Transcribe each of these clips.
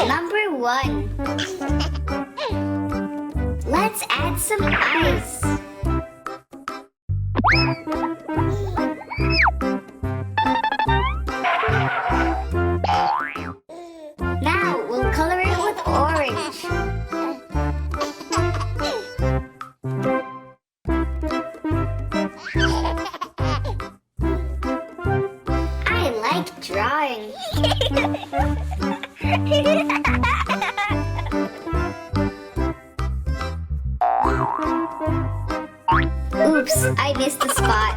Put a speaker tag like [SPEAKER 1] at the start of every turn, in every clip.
[SPEAKER 1] Number 1. Let's add some ice. Now we'll color it with orange. I like drawing. Oops, I missed the spot.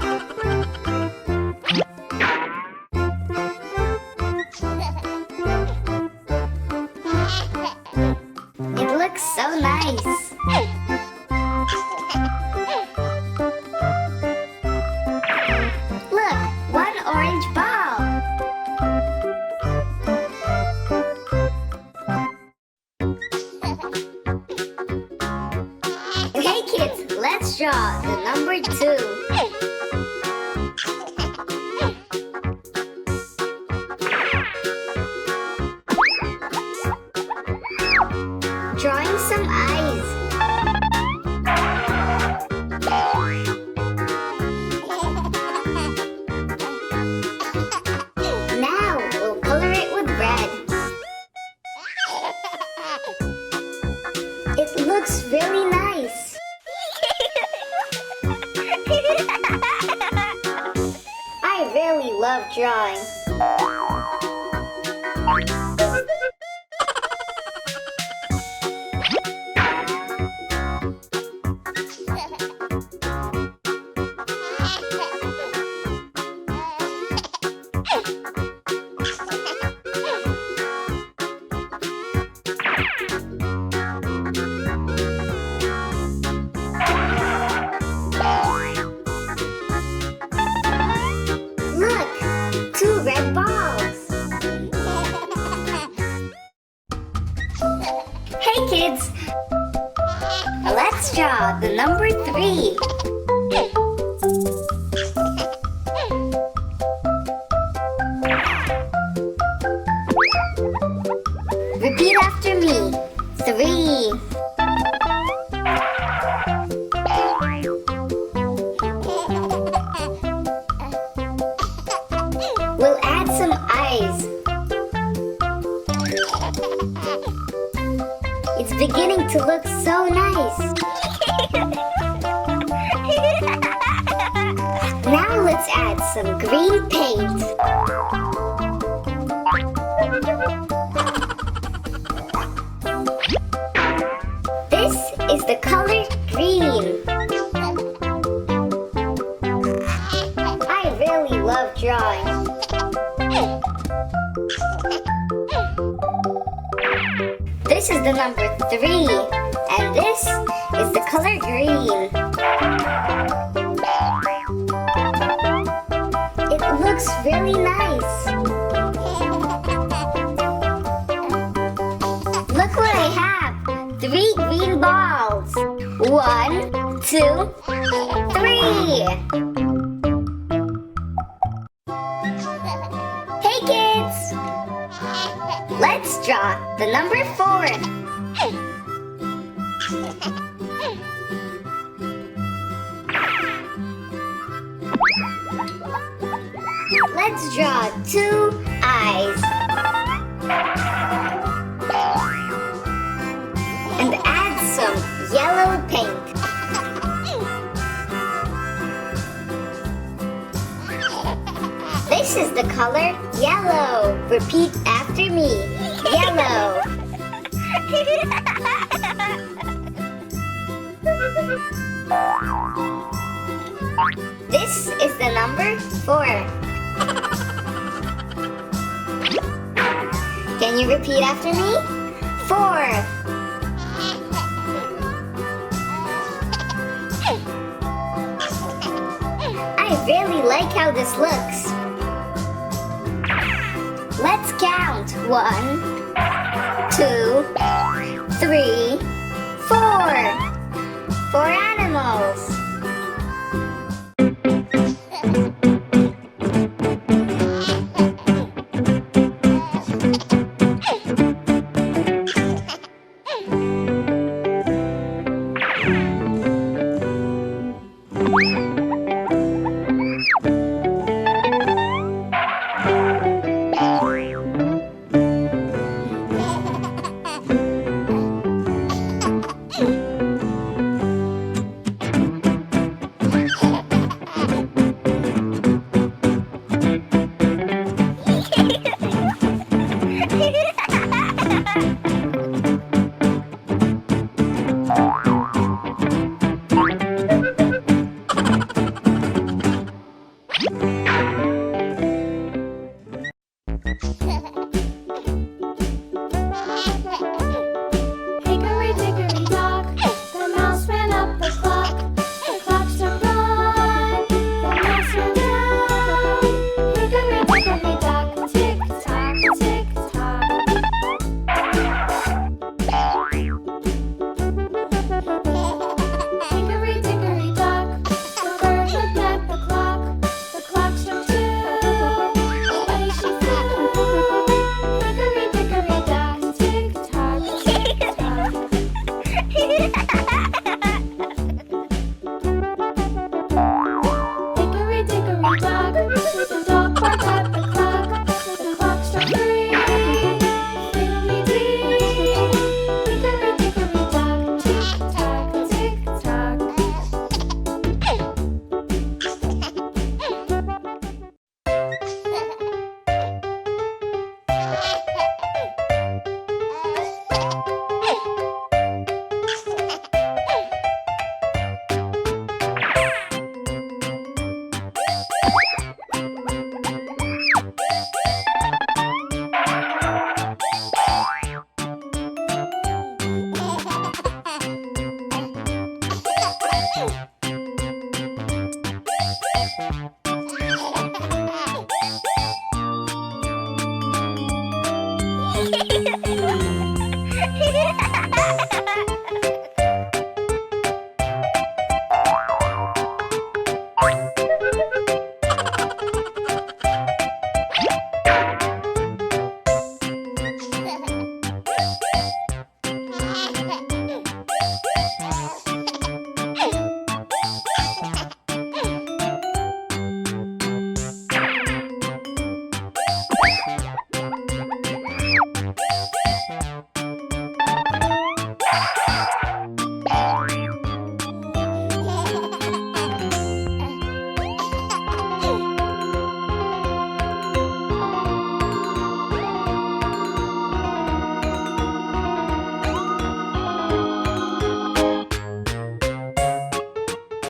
[SPEAKER 1] It looks so nice. Look, one orange ball. Okay, kids, let's draw the number 2. Drawing some eyes. Now we'll color it with red. It looks really nice. I really love drawing. Look, 2 red balls. Hey kids, let's draw the number 3. Repeat after me. 3. We'll add some eyes. It's beginning to look so nice. Now let's add some green paint. This is the color green. I really love drawing. This is the number 3, and this is the color green. It looks really nice. Look what I have! 3 green balls. 1, 2, 3. Hey kids! Let's draw the number 4. Let's draw 2 eyes. And add some yellow paint. This is the color yellow. Repeat after me. Yellow. This is the number 4. Can you repeat after me? 4. I really like how this looks. Let's count. 1, 2, 3, 4. 4 animals.
[SPEAKER 2] ladybug.